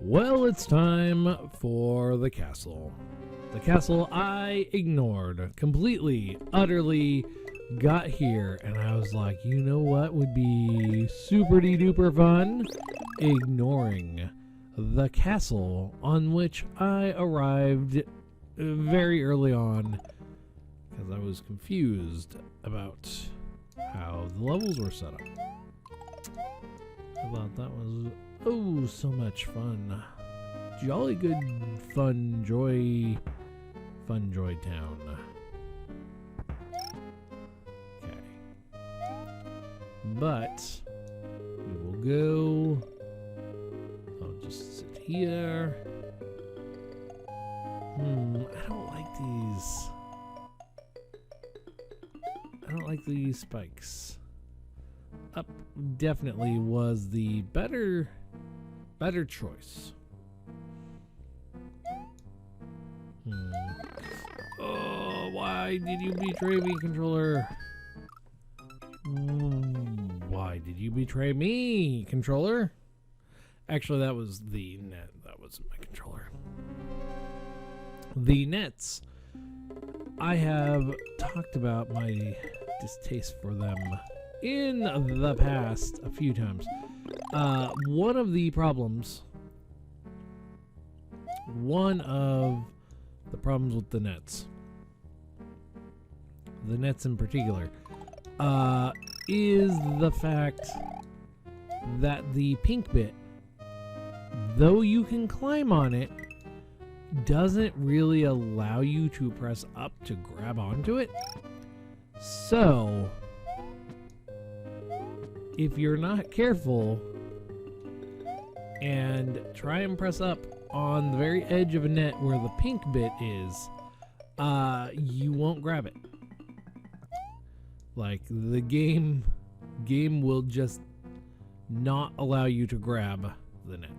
Well, it's time for the castle. The castle I ignored completely, utterly, got here, and I was like, you know what would be super-duper fun? Ignoring the castle on which I arrived very early on because I was confused about how the levels were set up. I thought that was so much fun. Jolly good fun joy town. Okay. But we will go. I'll just sit here. I don't like these. I don't like these spikes. Up definitely was the better choice. Oh, why did you betray me, controller? Why did you betray me, controller? Actually, that was the net. That wasn't my controller. The nets. I have talked about my distaste for them in the past a few times. One of the problems with the nets in particular, is the fact that the pink bit, though you can climb on it, doesn't really allow you to press up to grab onto it. So, if you're not careful and try and press up on the very edge of a net where the pink bit is, you won't grab it. Like, the game will just not allow you to grab the net.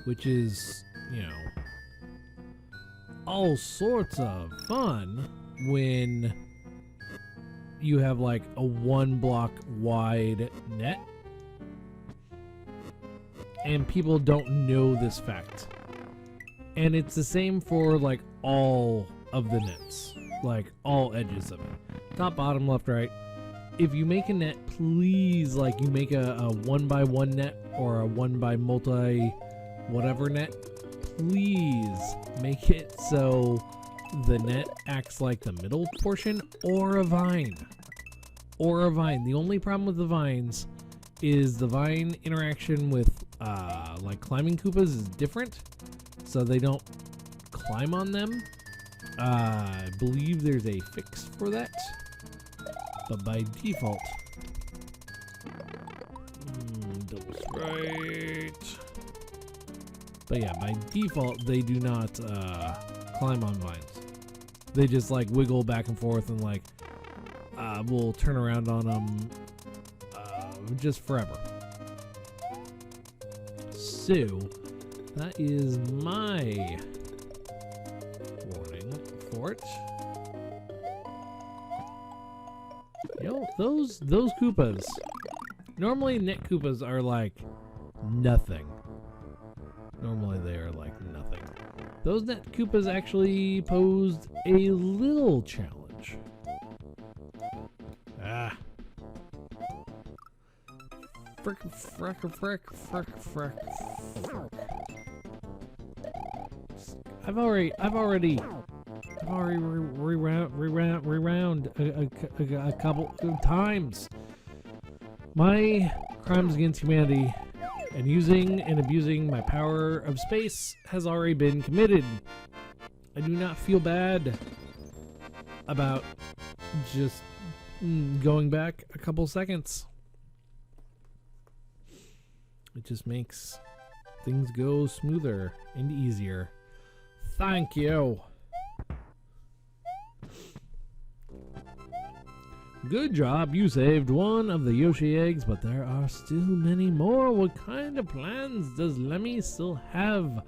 Which is, you know, all sorts of fun when you have like a 1 block wide net and people don't know this fact. And it's the same for like all of the nets, like all edges of it, top, bottom, left, right. If you make a net, please, like, you make a 1x1 net or a 1 by multi whatever net, please make it so the net acts like the middle portion or a vine. The only problem with the vines is the vine interaction with like climbing Koopas is different, so they don't climb on them. I believe there's a fix for that, but by default, double right. But yeah, by default, they do not climb on vines. They just like wiggle back and forth and like will turn around on them just forever. So that is my warning for it. Yo, those Koopas. Normally, net Koopas are like nothing. Normally they are like nothing. Those net Koopas actually posed a little challenge. Frick. I've already rewound a couple of times. My crimes against humanity and using and abusing my power of space has already been committed. I do not feel bad about just going back a couple seconds. It just makes things go smoother and easier. Thank you. Good job, you saved one of the Yoshi eggs, but there are still many more. What kind of plans does Lemmy still have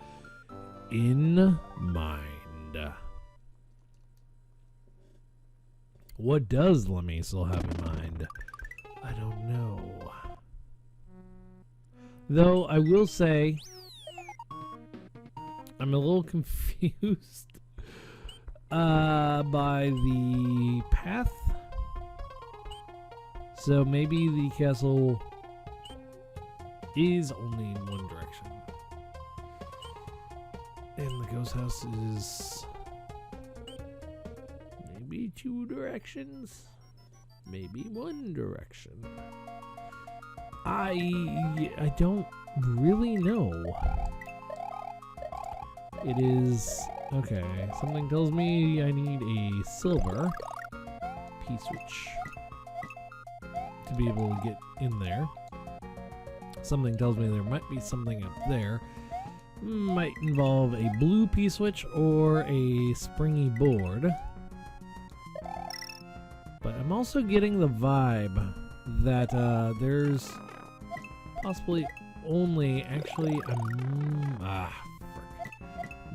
in mind? What does Lemmy still have in mind? I don't know. Though I will say, I'm a little confused by the path. So maybe the castle is only in one direction. And the ghost house is maybe two directions, maybe one direction. I don't really know. It is okay. Something tells me I need a silver P-switch to be able to get in there. Something tells me there might be something up there. Might involve a blue P-switch or a springy board. But I'm also getting the vibe that there's possibly only actually frick.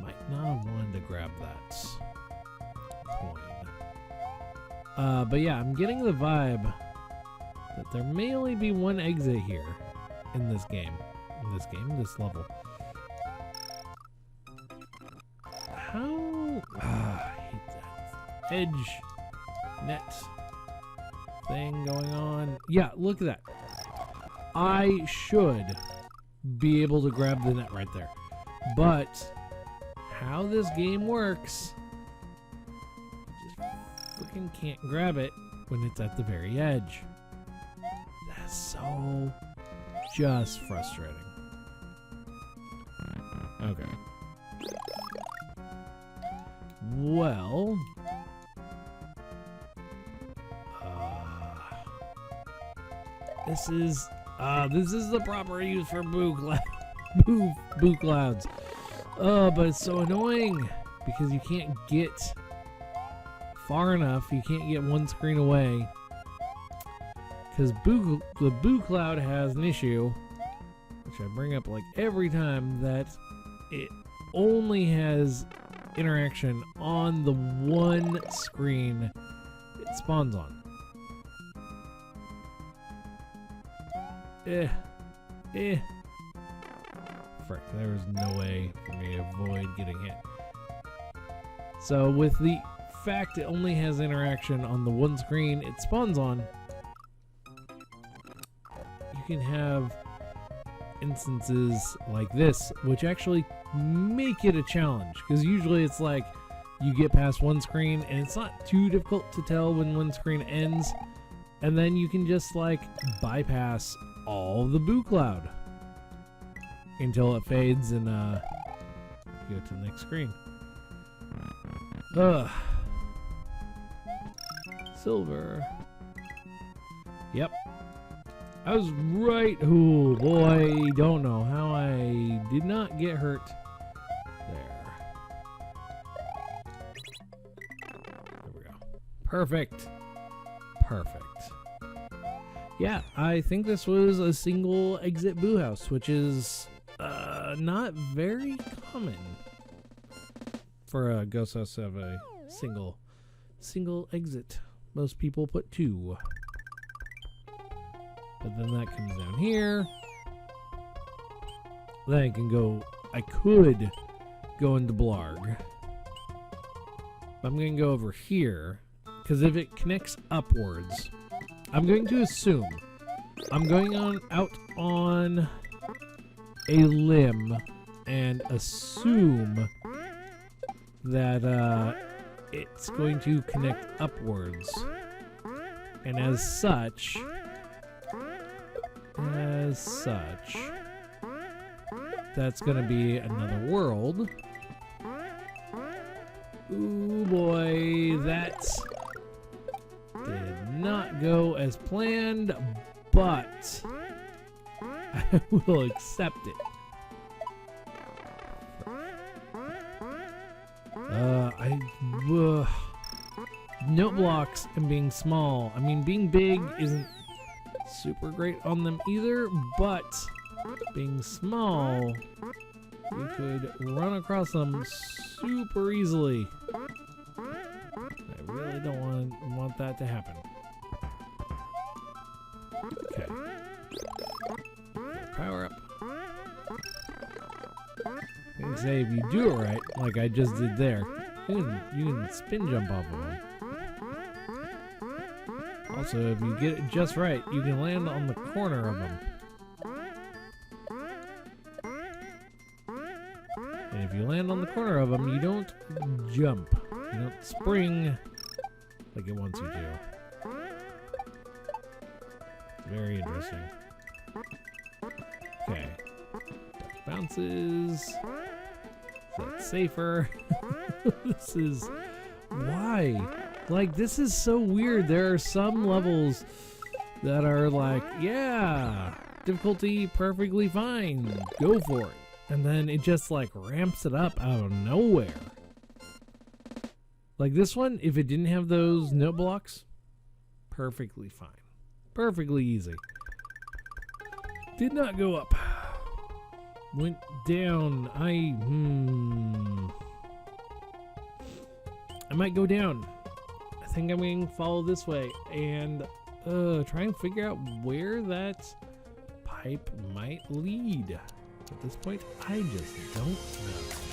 Might not have wanted to grab that coin. But yeah, I'm getting the vibe that there may only be one exit here in this game. This level. How? I hate that edge net thing going on. Yeah, look at that. I should be able to grab the net right there. But how this game works, you just freaking can't grab it when it's at the very edge. That's so just frustrating. Okay. Well, this is the proper use for boo clouds. But it's so annoying because you can't get far enough. You can't get one screen away because the boo cloud has an issue, which I bring up like every time, that it only has interaction on the one screen it spawns on. Frick, there was no way for me to avoid getting hit. So with the fact it only has interaction on the one screen it spawns on, you can have instances like this which actually make it a challenge, because usually it's like you get past one screen and it's not too difficult to tell when one screen ends, and then you can just like bypass all the boo cloud until it fades and go to the next screen. Silver. Yep. I was right. Oh boy, don't know how I did not get hurt there. There we go. Perfect. Perfect. Yeah, I think this was a single exit boo house, which is not very common for a ghost house to have a single exit. Most people put two. But then that comes down here. Then I could go into Blarg. I'm going to go over here, because if it connects upwards, I'm going to assume, I'm going out on a limb and assume that it's going to connect upwards. And as such, that's going to be another world. Ooh boy, that did not go as planned, but I will accept it. Note blocks and being small. I mean, being big isn't super great on them either, but being small, you could run across them super easily. I really don't want that to happen. Okay. Power up. say if you do it right, like I just did there, you can spin jump off of them. Also, if you get it just right, you can land on the corner of them. And if you land on the corner of them, you don't jump. You don't spring like it wants you to. Very interesting. Okay. Bounces. That's safer. This is... Why? Like, this is so weird. There are some levels that are like, yeah, difficulty perfectly fine. Go for it. And then it just like ramps it up out of nowhere. Like this one, if it didn't have those note blocks, perfectly fine. Perfectly easy. Did not go up. Went down. I might go down. I think I'm going to follow this way and try and figure out where that pipe might lead. At this point, I just don't know.